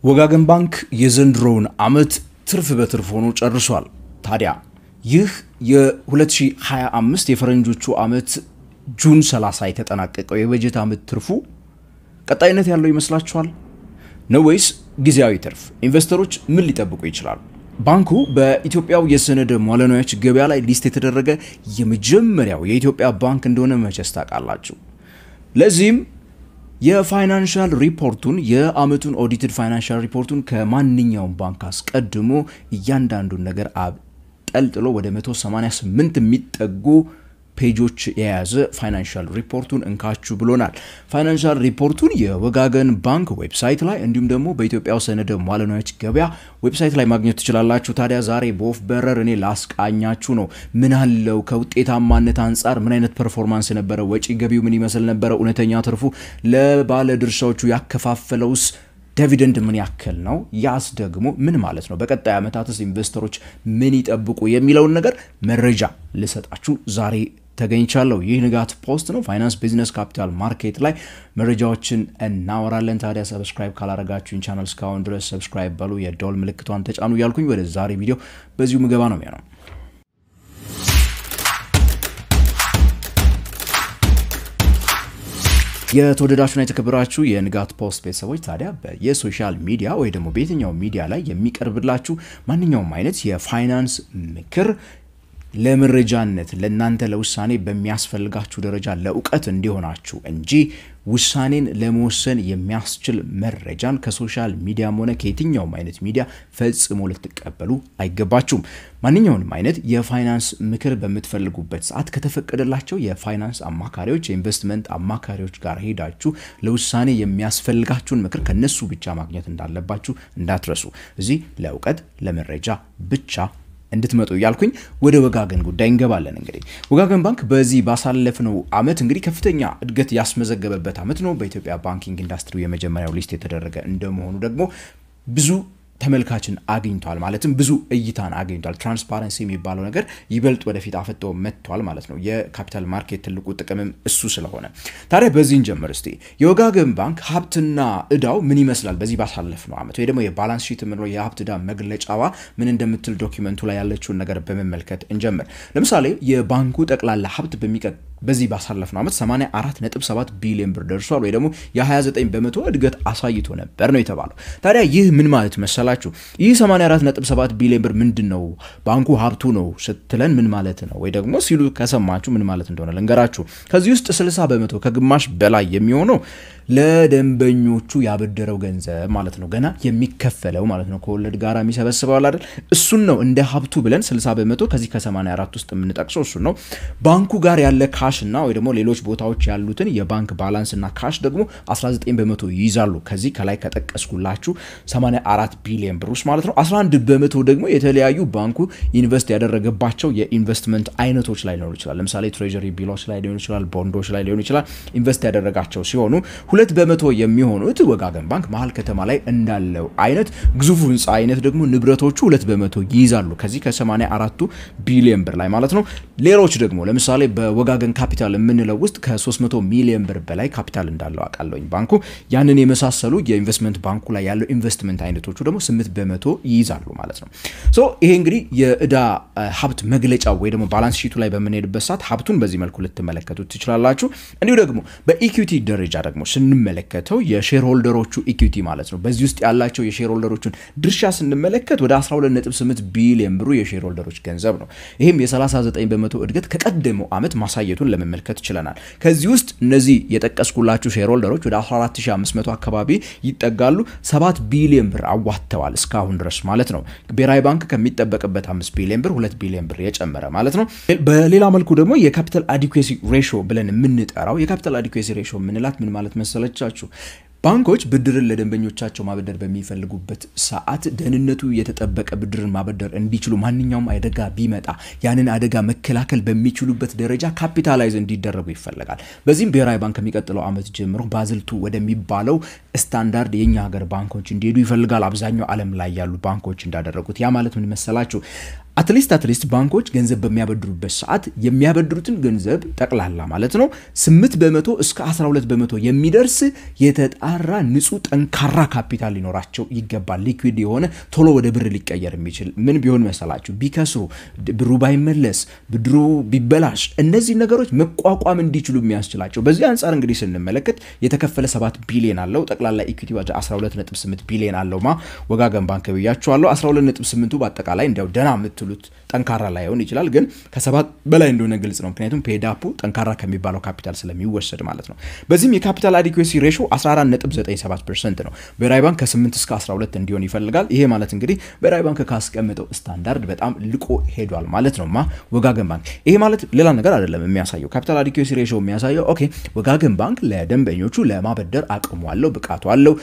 ወጋገን ባንክ የዘንድሮውን አመት ትርፍ በትርፍ ሆኖ ጨርሷል። ታዲያ ይህ የ2025 የፈረንጆቹ አመት ጁን 30 የተጠናቀቀው የበጀት አመት ትርፉ ቀጣይነት ያለው ይመስላችኋል? ነው ወይስ ጊዜያዊ ትርፍ? ኢንቨስተሮች ምን ሊጠብቁ ይችላሉ? ባንኩ በኢትዮጵያው የሰነደ መዋዕለ ንዋዮች ገበያ ላይ ሊስት የተደረገ የመጀመሪያው የኢትዮጵያ ባንክ እንደሆነ መቼስ ታውቃላችሁ። ለዚህም የፋይናንሻል ሪፖርቱን የአመቱን ኦዲትድ ፋይናንሻል ሪፖርቱን ከማንኛውም ባንክ አስቀድሞ እያንዳንዱን ነገር አብጠልጥሎ ወደ 188 የሚጠጉ ፔጆች የያዘ ፋይናንሻል ሪፖርቱን እንካችሁ ብሎናል። ፋይናንሻል ሪፖርቱን የወጋገን ባንክ ዌብሳይት ላይ እንዲሁም ደግሞ በኢትዮጵያው ሰነደ መዋዕለ ንዋዮች ገበያ ዌብሳይት ላይ ማግኘት ትችላላችሁ። ታዲያ ዛሬ በኦፍ በረር እኔ ላስቃኛችሁ ነው። ምን አለው ከውጤታማነት አንፃር ምን አይነት ፐርፎርማንስ ነበረ፣ ወጪ ገቢው ምን ይመስል ነበረ፣ እውነተኛ ትርፉ ለባለ ድርሻዎቹ ያከፋፈለውስ ዲቪደንድ ምን ያክል ነው፣ ያስ ደግሞ ምን ማለት ነው፣ በቀጣይ አመታትስ ኢንቨስተሮች ምን ይጠብቁ የሚለውን ነገር መረጃ ልሰጣችሁ ዛሬ ተገኝቻለሁ። ይህ ንጋት ፖስት ነው። ፋይናንስ ቢዝነስ ካፒታል ማርኬት ላይ መረጃዎችን እናወራለን። ታዲያ ሰብስክራይብ ካላረጋችሁ ቻናል እስካሁን ድረስ ሰብስክራይብ በሉ፣ የደወል ምልክቷን ተጫኑ ያልኩኝ ወደ ዛሬ ቪዲዮ በዚሁ ምገባ ነው የሚሆነው። የተወደዳችሁና የተከበራችሁ የንጋት ፖስት ቤተሰቦች ታዲያ በየሶሻል ሚዲያ ወይ ደግሞ በየትኛው ሚዲያ ላይ የሚቀርብላችሁ ማንኛውም አይነት የፋይናንስ ምክር ለመረጃነት ለናንተ ለውሳኔ በሚያስፈልጋችሁ ደረጃ ለእውቀት እንዲሆናችሁ እንጂ ውሳኔን ለመወሰን የሚያስችል መረጃን ከሶሻል ሚዲያም ሆነ ከየትኛውም አይነት ሚዲያ ፈጽሞ ልትቀበሉ አይገባችሁም። ማንኛውንም አይነት የፋይናንስ ምክር በምትፈልጉበት ሰዓት ከተፈቀደላቸው የፋይናንስ አማካሪዎች የኢንቨስትመንት አማካሪዎች ጋር ሄዳችሁ ለውሳኔ የሚያስፈልጋችሁን ምክር ከነሱ ብቻ ማግኘት እንዳለባችሁ እንዳትረሱ። እዚህ ለእውቀት ለመረጃ ብቻ እንድትመጡ ያልኩኝ ወደ ወጋገን ጉዳይ እንገባለን። እንግዲህ ወጋገን ባንክ በዚህ ባሳለፍነው አመት እንግዲህ ከፍተኛ እድገት ያስመዘገበበት አመት ነው። በኢትዮጵያ ባንኪንግ ኢንዱስትሪ የመጀመሪያው ሊስት የተደረገ እንደመሆኑ ደግሞ ብዙ ተመልካችን አግኝቷል፣ ማለትም ብዙ እይታን አግኝቷል። ትራንስፓረንሲ የሚባለው ነገር ይበልጥ ወደፊት አፈጥቶ መጥቷል ማለት ነው። የካፒታል ማርኬት ትልቁ ጥቅምም እሱ ስለሆነ ታዲያ በዚህን ጀምር እስቲ የወጋገን ባንክ ሀብትና እዳው ምን ይመስላል በዚህ ባሳለፍነው አመት ወይ ደግሞ የባላንስ ሺት ምንለው የሀብት እዳ መግለጫዋ ምን እንደምትል ዶክመንቱ ላይ ያለችውን ነገር በመመልከት እንጀምር። ለምሳሌ የባንኩ ጠቅላላ ሀብት በዚህ ባሳለፍነው አመት 84.7 ቢሊዮን ብር ደርሷል ወይ ደግሞ የ29 በመቶ እድገት አሳይቶ ነበር ነው የተባለው። ታዲያ ይህ ምን ማለት መሰላችሁ? ይህ 84.7 ቢሊዮን ብር ምንድነው? ባንኩ ሀብቱ ነው ስትለን ምን ማለት ነው? ወይ ደግሞ ሲሉ ከሰማችሁ ምን ማለት እንደሆነ ልንገራችሁ። ከዚህ ውስጥ 60 በመቶ ከግማሽ በላይ የሚሆነው ለደንበኞቹ ያበደረው ገንዘብ ማለት ነው። ገና የሚከፈለው ማለት ነው። ከወለድ ጋር የሚሰበስበው አይደል? እሱን ነው እንደ ሀብቱ ብለን 60 በመቶ ከዚህ ከ84 ውስጥ የምንጠቅሰው እሱን ነው። ባንኩ ጋር ያለ ካሽ እና ወይ ደግሞ ሌሎች ቦታዎች ያሉትን የባንክ ባላንስ እና ካሽ ደግሞ 19 በመቶ ይይዛሉ። ከዚህ ከላይ ከጠቀስኩላችሁ 84 ቢሊዮን ብር ውስጥ ማለት ነው። 11 በመቶ ደግሞ የተለያዩ ባንኩ ኢንቨስት ያደረገባቸው የኢንቨስትመንት አይነቶች ላይ ሊሆን ይችላል። ለምሳሌ ትሬጀሪ ቢሎች ላይ ሊሆን ይችላል፣ ቦንዶች ላይ ሊሆን ይችላል ኢንቨስት ያደረጋቸው ሲሆኑ 2 በመቶ የሚሆኑት ወጋገን ባንክ መሃል ከተማ ላይ እንዳለው አይነት ግዙፍ ህንጻ አይነት ደግሞ ንብረቶቹ 2 በመቶ ይይዛሉ። ከዚህ ከ84 ቢሊዮን ብር ላይ ማለት ነው። ሌሎች ደግሞ ለምሳሌ በወጋገን ካፒታል የምንለው ውስጥ ከ300 ሚሊዮን ብር በላይ ካፒታል እንዳለው አቃለውኝ ባንኩ። ያንን የመሳሰሉ የኢንቨስትመንት ባንኩ ላይ ያለው ኢንቨስትመንት አይነቶቹ ደግሞ 8 በመቶ ይይዛሉ ማለት ነው። ይሄ እንግዲህ የእዳ ሀብት መግለጫው ወይ ደግሞ ባላንስ ሺቱ ላይ በመነድበት ሰዓት ሀብቱን በዚህ መልኩ ልትመለከቱት ትችላላችሁ። እንዲሁ ደግሞ በኢኩዊቲ ደረጃ ደግሞ ስንመለከተው የሼር ሆልደሮቹ ኢኩዊቲ ማለት ነው። በዚህ ውስጥ ያላቸው የሼር ሆልደሮቹን ድርሻ ስንመለከት ወደ 12.8 ቢሊዮን ብሩ የሼር ሆልደሮች ገንዘብ ነው። ይሄም የ39 በመቶ እድገት ከቀደመው አመት ማሳየቱን ለመመልከት ይችላል። ከዚህ ውስጥ እነዚህ የጠቀስኩላችሁ ሼር ሆልደሮች ወደ 14500 አካባቢ ይጠጋሉ። 7 ቢሊዮን ብር አዋጥተዋል እስካሁን ድረስ ማለት ነው። ብሔራዊ ባንክ ከሚጠበቅበት 5 ቢሊዮን ብር 2 ቢሊዮን ብር የጨመረ ማለት ነው። በሌላ መልኩ ደግሞ የካፒታል አዲኩዌሲ ሬሽዮ ብለን የምንጠራው የካፒታል አዲኩዌሲ ሬሽዮ ምንላት ምን ማለት መሰለቻችሁ? ባንኮች ብድርን ለደንበኞቻቸው ማበደር በሚፈልጉበት ሰዓት ደህንነቱ የተጠበቀ ብድርን ማበደር እንዲችሉ ማንኛውም አደጋ ቢመጣ ያንን አደጋ መከላከል በሚችሉበት ደረጃ ካፒታላይዝ እንዲደረጉ ይፈልጋል። በዚህም ብሔራዊ ባንክ ከሚቀጥለው አመት ጀምሮ ባዝል 2 ወደሚባለው ስታንዳርድ የኛ ሀገር ባንኮች እንዲሄዱ ይፈልጋል አብዛኛው ዓለም ላይ ያሉ ባንኮች እንዳደረጉት ያ ማለት ምን መሰላችሁ አትሊስት ባንኮች ገንዘብ በሚያበድሩበት ሰዓት የሚያበድሩትን ገንዘብ ጠቅላላ ማለት ነው 8% እስከ 12% የሚደርስ የተጣራ ንጹህ ጠንካራ ካፒታል ሊኖራቸው ይገባል ሊኩዊድ የሆነ ቶሎ ወደ ብር ሊቀየር የሚችል ምን ቢሆን መሰላችሁ ቢከስሩ ብሩ ባይመለስ ብድሩ ቢበላሽ እነዚህ ነገሮች መቋቋም እንዲችሉ የሚያስችላቸው በዚህ አንፃር እንግዲህ ስንመለከት የተከፈለ 7 ቢሊዮን አለው ጠቅላላ ኢኩዊቲ ወደ 12.8 ቢሊዮን አለውማ ወጋገን ባንክ ብያችኋለሁ 12.8ቱ በአጠቃላይ እንደው ደና ሉት ጠንካራ ላይ ሆነ ይችላል ግን ከ7 በላይ እንደሆነ ግልጽ ነው ምክንያቱም ፔዳፑ ጠንካራ ከሚባለው ካፒታል ስለሚወሰድ ማለት ነው በዚህም የካፒታል አዲኩዌሲ ሬሽዮ 14.97% ነው ብሔራዊ ባንክ ከ8 እስከ 12 እንዲሆን ይፈልጋል ይሄ ማለት እንግዲህ ብሔራዊ ባንክ ካስቀመጠው ስታንዳርድ በጣም ልቆ ሄዷል ማለት ነውማ ወጋገን ባንክ ይሄ ማለት ሌላ ነገር አይደለም የሚያሳየው ካፒታል አዲኩዌሲ ሬሽዮ የሚያሳየው ኦኬ ወጋገን ባንክ ለደንበኞቹ ለማበደር አቅሙ አለው ብቃቱ አለው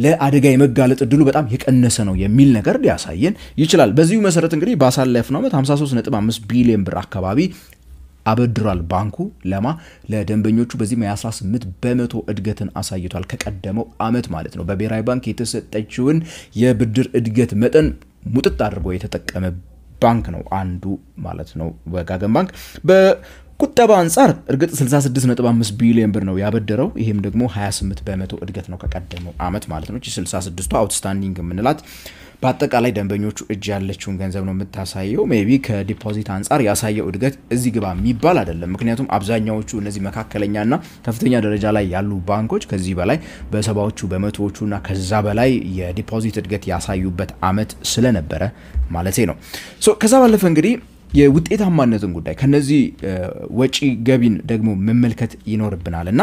ለአደጋ የመጋለጥ እድሉ በጣም የቀነሰ ነው የሚል ነገር ሊያሳየን ይችላል በዚሁ መሰረት እንግዲህ ባሳለፍነው ዓመት 53.5 ቢሊዮን ብር አካባቢ አበድሯል ባንኩ ለደንበኞቹ በዚህም የ18% እድገትን አሳይቷል ከቀደመው ዓመት ማለት ነው በብሔራዊ ባንክ የተሰጠችውን የብድር እድገት መጠን ሙጥጥ አድርጎ የተጠቀመ ባንክ ነው አንዱ ማለት ነው ወጋገን ባንክ ቁጠባ አንፃር እርግጥ 66.5 ቢሊዮን ብር ነው ያበደረው ይሄም ደግሞ 28% እድገት ነው ከቀደመው ዓመት ማለት ነው 66ቱ አውትስታንዲንግ ምንላት በአጠቃላይ ደንበኞቹ እጅ ያለችውን ገንዘብ ነው የምታሳየው ሜቢ ከዲፖዚት አንፃር ያሳየው እድገት እዚህ ግባ የሚባል አይደለም ምክንያቱም አብዛኛዎቹ እነዚህ መካከለኛና ከፍተኛ ደረጃ ላይ ያሉ ባንኮች ከዚህ በላይ በሰባዎቹ በመቶዎቹና ከዛ በላይ የዲፖዚት እድገት ያሳዩበት ዓመት ስለነበረ ማለቴ ነው ከዛ ባለፈ እንግዲህ የውጤታማነትን ጉዳይ ከነዚህ ወጪ ገቢን ደግሞ መመልከት ይኖርብናልና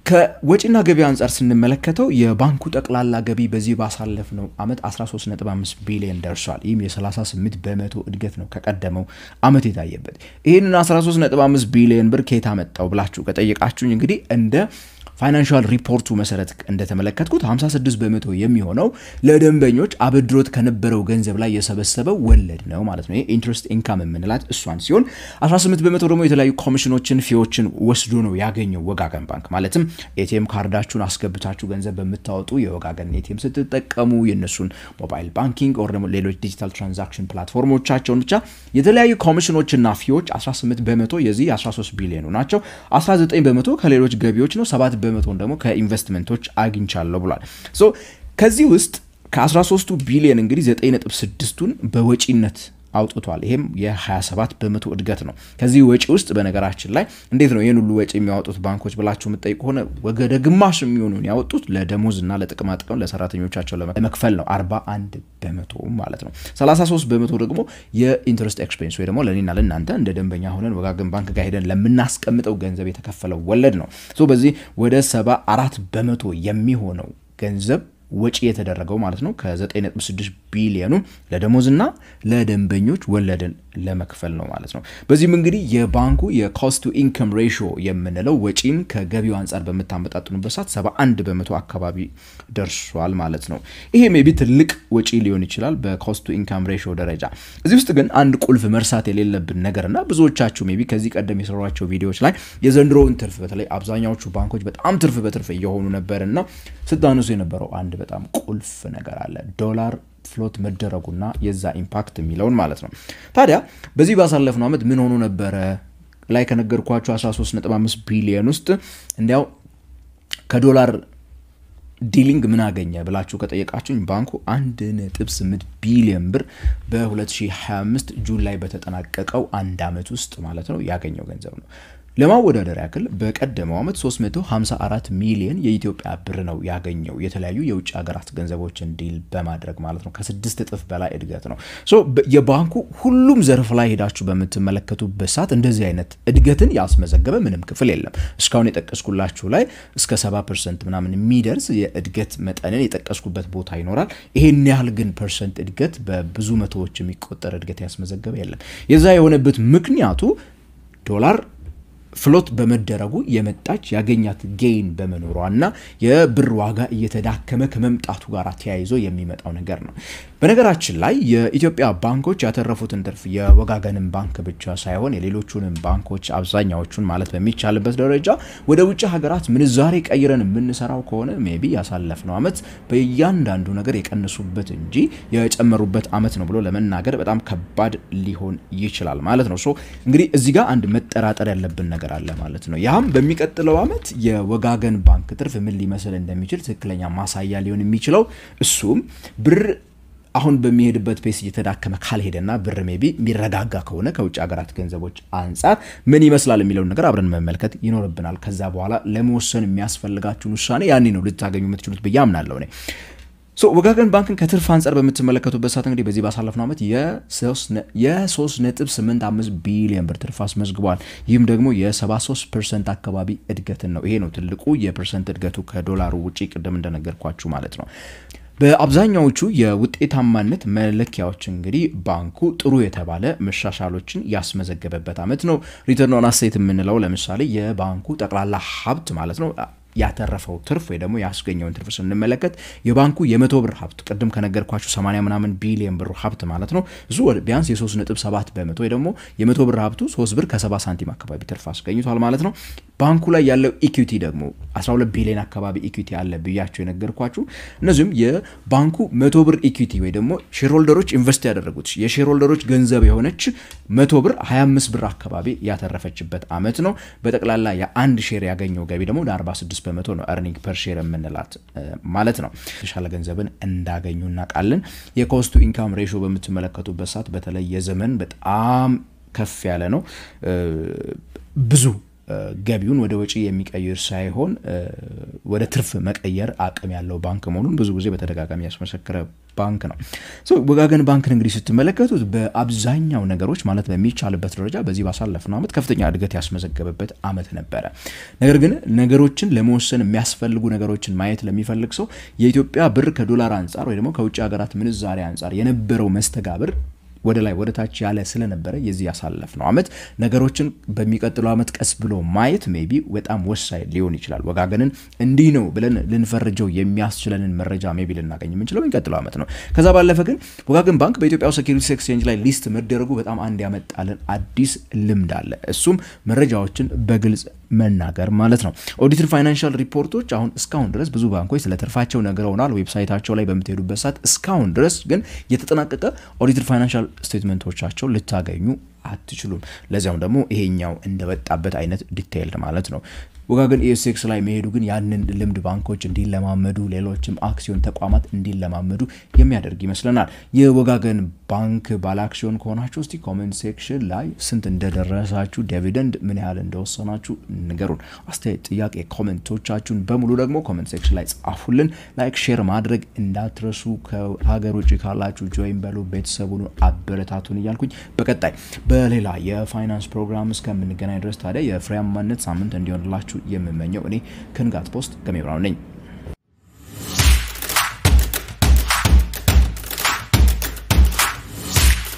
ከወጪና ገቢ አንፃር ስንመለከተው የባንኩ ጠቅላላ ገቢ በዚህ ባሳለፍነው ዓመት 13.5 ቢሊዮን ደርሷል ይህም የ38% እድገት ነው ከቀደመው ዓመት የታየበት ይሄንን 13.5 ቢሊዮን ብር ከየት አመጣው ብላችሁ ከጠየቃችሁኝ እንግዲህ እንደ ፋይናንሻል ሪፖርቱ መሰረት እንደተመለከትኩት 56% የሚሆነው ለደንበኞች አበድሮት ከነበረው ገንዘብ ላይ የሰበሰበው ወለድ ነው ማለት ነው ይሄ ኢንትረስት ኢንካም የምንላት እሷን ሲሆን 18% ደግሞ የተለያዩ ኮሚሽኖችን ፊዎችን ወስዶ ነው ያገኘው ወጋገን ባንክ ማለትም ኤቲኤም ካርዳችሁን አስገብታችሁ ገንዘብ በመታወጡ የወጋገን ኤቲኤም ስትጠቀሙ የነሱን ሞባይል ባንኪንግ ኦር ደግሞ ሌሎች ዲጂታል ትራንዛክሽን ፕላትፎርሞቻቸውን ብቻ የተለያዩ ኮሚሽኖችና ፊዎች 18% የዚህ 13 ቢሊዮን ናቸው 19% ከሌሎች ገቢዎች ነው 7% ደግሞ ከኢንቨስትመንቶች አግኝቻለሁ ብሏል ከዚህ ውስጥ ከ13 ቢሊዮን እንግዲህ 9.6ቱን በወጪነት አውጥቷል ይሄም የ27% እድገት ነው ከዚህ ወጪ ውስጥ በነገራችን ላይ እንዴት ነው ይሄን ሁሉ ወጪ የሚያወጡት ባንኮች ብላችሁ መጠይቁ ሆነ ወገደ ግማሽ የሚሆኑን ያወጡት ለደሞዝና ለጥቅማ ጥቅም ለሰራተኞቻቸው ለመክፈል ነው 41% ማለት ነው 33% ደግሞ የኢንተረስት ኤክስፔንስ ወይ ደግሞ ለኔና ለእናንተ እንደ ደንበኛ ሆነን ወጋገን ባንክ ጋር ሄደን ለምናስቀምጠው ገንዘብ የተከፈለው ወለድ ነው በዚህ ወደ 74% የሚሆነው ገንዘብ ወጪ የተደረገው ማለት ነው ከ9.6 ቢሊዮኑ ለደሞዝና ለደንበኞች ወለድን ለመክፈል ነው ማለት ነው በዚህም እንግዲህ የባንኩ የኮስት ቱ ኢንካም ሬሽዮ የምንለው ወጪን ከገቢው አንፃር በመታመጣጡበት ሰዓት 71% አካባቢ ደርሷል ማለት ነው ይሄ ሜቢ ትልቅ ወጪ ሊሆን ይችላል በኮስት ቱ ኢንካም ሬሽዮ ደረጃ እዚህ ውስጥ ግን አንድ ቁልፍ መርሳት የሌለብን ነገርና ብዙዎቻችሁ ሜቢ ከዚህ ቀደም የሰሯቸው ቪዲዮዎች ላይ የዘንድሮውን ትርፍ በተለይ አብዛኛዎቹ ባንኮች በጣም ትርፍ በትርፍ እየሆኑ ነበርና ስታነሱ የነበረው አንድ በጣም ቁልፍ ነገር አለ ዶላር ፍሎት መደረጉና የዛ ኢምፓክት የሚለውን ማለት ነው ታዲያ በዚህ ባሳለፍነው ዓመት ምን ሆኖ ነበር ላይ ከነገርኳችሁ 13.5 ቢሊዮን ውስጥ እንዲያው ከዶላር ዲሊንግ ምን አገኘ ብላችሁ ከጠየቃችሁኝ ባንኩ 1.8 ቢሊዮን ብር በ2025 ጁን ላይ በተጠናቀቀው አንድ ዓመት ውስጥ ማለት ነው ያገኘው ገንዘብ ነው ለማወዳደር ያክል በቀደመው ዓመት 354 ሚሊዮን የኢትዮጵያ ብር ነው ያገኘው የተለያዩ የውጭ ሀገራት ገንዘቦችን ዲል በማድረግ ማለት ነው ከ6 እጥፍ በላይ እድገት ነው የባንኩ ሁሉም ዘርፍ ላይ ሄዳችሁ በመተመለከቱበት ሰዓት እንደዚህ አይነት እድገትን ያስመዘገበ ምንም ክፍል የለም እስካሁን የጠቀስኩላችሁ ላይ እስከ 70% ምናምን የሚደርስ የእድገት መጠንን የጠቀስኩበት ቦታ ይኖራል ይሄን ያህል ግን ፐርሰንት እድገት በብዙ መቶዎች የሚቆጠር እድገት ያስመዘገበ የለም የዛ የሆነበት ምክንያቱ ዶላር ፍሎት በመደረጉ የመጣች ያገኛት ጌን በመኖሯና የብር ዋጋ እየተዳከመ ከመምጣቱ ጋር ተያይዞ የሚመጣው ነገር ነው። በነገራችን ላይ የኢትዮጵያ ባንኮች ያተረፉትን ትርፍ የወጋገንን ባንክ ብቻ ሳይሆን የሌሎቹንም ባንኮች አብዛኛዎቹን ማለት በሚቻልበት ደረጃ ወደ ውጭ ሀገራት ምንዛሬ ቀይረን የምንሰራው ከሆነ ሜቢ ያሳለፍነው አመት በእያንዳንዱ ነገር የቀነሱበት እንጂ የጨመሩበት አመት ነው ብሎ ለመናገር በጣም ከባድ ሊሆን ይችላል ማለት ነው። ሶ እንግዲህ እዚህ ጋር አንድ መጠራጠር ያለብን ነገር አለ ማለት ነው። ያም በሚቀጥለው አመት የወጋገን ባንክ ትርፍ ምን ሊመስል እንደሚችል ትክክለኛ ማሳያ ሊሆን የሚችለው እሱም ብር አሁን በሚሄድበት ፔስ እየተዳከመ ካልሄደና ብር ሜቢ ሚረጋጋ ከሆነ ከውጭ ሀገራት ገንዘቦች አንፃር ምን ይመስላል የሚለው ነገር አብረን መመልከት ይኖርብናል። ከዛ በኋላ ለመወሰን የሚያስፈልጋችሁን ውሳኔ ያኔ ነው ልታገኙ የምትችሉት በያምናለሁ እኔ። ወጋገን ባንክን ከትርፍ አንፃር በምትመለከቱበት ሰዓት እንግዲህ በዚህ ባሳለፍነው አመት የ3.85 ቢሊዮን ብር ትርፍ አስመዝግቧል። ይህም ደግሞ የ73% አካባቢ እድገትን ነው። ይሄ ነው ትልቁ የፐርሰንት እድገቱ ከዶላሩ ውጪ ቅድም እንደነገርኳችሁ ማለት ነው። በአብዛኛዎቹ የውጤታማነት መለኪያዎች እንግዲህ ባንኩ ጥሩ የተባለ መሻሻሎችን ያስመዘገበበት አመት ነው። ሪተርን ኦን አሴት የምንለው ለምሳሌ የባንኩ ጠቅላላ ሀብት ማለት ነው ያተረፈው ትርፍ ወይ ደግሞ ያስገኘውን ትርፍ ስንመለከት የባንኩ የ100 ብር ሀብት ቀደም ከነገርኳችሁ 80 ምናምን ቢሊዮን ብር ሀብት ማለት ነው እሱ ቢያንስ የ3.7% ወይ ደግሞ የ100 ብር ሀብቱ 3 ብር ከ70 ሳንቲም አካባቢ ትርፍ አስገኝቷል ማለት ነው። ባንኩ ላይ ያለው ኢኩዊቲ ደግሞ 12 ቢሊዮን አካባቢ ኢኩዊቲ ያለ ብያችሁ የነገርኳችሁ እነዚህም የባንኩ 100 ብር ኢኩዊቲ ወይ ደግሞ ሼርሆልደሮች ኢንቨስት ያደረጉት የሼርሆልደሮች ገንዘብ የሆነች 100 ብር 25 ብር አካባቢ ያተረፈችበት አመት ነው። በጠቅላላ የአንድ ሼር ያገኘው ገቢ ደግሞ 46% ነው earning per share የምንላት ማለት ነው። የተሻለ ገንዘብን እንዳገኙ እናውቃለን። የኮስት ቱ ኢንካም ሬሽዮ በምትመለከቱበት ሰዓት በተለይ የዘመን በጣም ከፍ ያለ ነው። ብዙ ገቢውን ወደ ወጪ የሚቀይር ሳይሆን ወደ ትርፍ መቀየር አቅም ያለው ባንክ መሆኑን ብዙ ጊዜ በተደጋጋሚ ያስመሰከረ ባንክ ነው። ወጋገን ባንክን እንግዲህ ስትመለከቱት በአብዛኛው ነገሮች ማለት በሚቻልበት ደረጃ በዚህ ባሳለፍነው አመት ከፍተኛ እድገት ያስመዘገበበት አመት ነበረ። ነገር ግን ነገሮችን ለመወሰን የሚያስፈልጉ ነገሮችን ማየት ለሚፈልግ ሰው የኢትዮጵያ ብር ከዶላር አንፃር ወይ ደግሞ ከውጭ ሀገራት ምንዛሬ አንፃር የነበረው መስተጋብር ወደ ላይ ወደ ታች ያለ ስለነበረ የዚህ ያሳለፍነው አመት ነገሮችን በሚቀጥለው አመት ቀስ ብሎ ማየት ሜቢ በጣም ወሳኝ ሊሆን ይችላል። ወጋገንን እንዲህ ነው ብለን ልንፈርጀው የሚያስችለንን መረጃ ሜቢ ልናገኝ የምንችለው በሚቀጥለው አመት ነው። ከዛ ባለፈ ግን ወጋገን ባንክ በኢትዮጵያ ሴኩሪቲስ ኤክስቼንጅ ላይ ሊስት መደረጉ በጣም አንድ ያመጣልን አዲስ ልምድ አለ። እሱም መረጃዎችን በግልጽ መናገር ማለት ነው። ኦዲትድ ፋይናንሻል ሪፖርቶች አሁን እስካሁን ድረስ ብዙ ባንኮች ስለተርፋቸው ነገርውናል ዌብሳይታቸው ላይ በመተሄዱበት ሰዓት እስካሁን ድረስ ግን የተጠናቀቀ ኦዲትድ ፋይናንሻል ስቴትመንቶቻቸው ልታገኙ አትችሉም። ለዚያም ደግሞ ይሄኛው እንደወጣበት አይነት ዲቴይልድ ማለት ነው። ወጋገን ኤስኤክስ ላይ መሄዱ ግን ያንን ልምድ ባንኮች እንዲለማመዱ ሌሎችም አክሲዮን ተቋማት እንዲለማመዱ የሚያደርግ ይመስለናል። የወጋገን ባንክ ባለ አክሲዮን ከሆናችሁ እስቲ ኮሜንት ሴክሽን ላይ ስንት እንደደረሳችሁ ዲቪደንድ ምን ያህል እንደወሰናችሁ ንገሩን። አስተያየት፣ ጥያቄ፣ ኮሜንቶቻችሁን በሙሉ ደግሞ ኮሜንት ሴክሽን ላይ ጻፉልን። ላይክ ሼር ማድረግ እንዳትረሱ። ከሀገር ውጪ ካላችሁ ጆይን በሉ፣ ቤተሰቡን አበረታቱን እያልኩኝ በቀጣይ በሌላ የፋይናንስ ፕሮግራም እስከምንገናኝ ድረስ ታዲያ የፍሬያማነት ሳምንት እንዲሆንላችሁ የምመኘው እኔ ከንጋት ፖስት ገሜብራው ነኝ።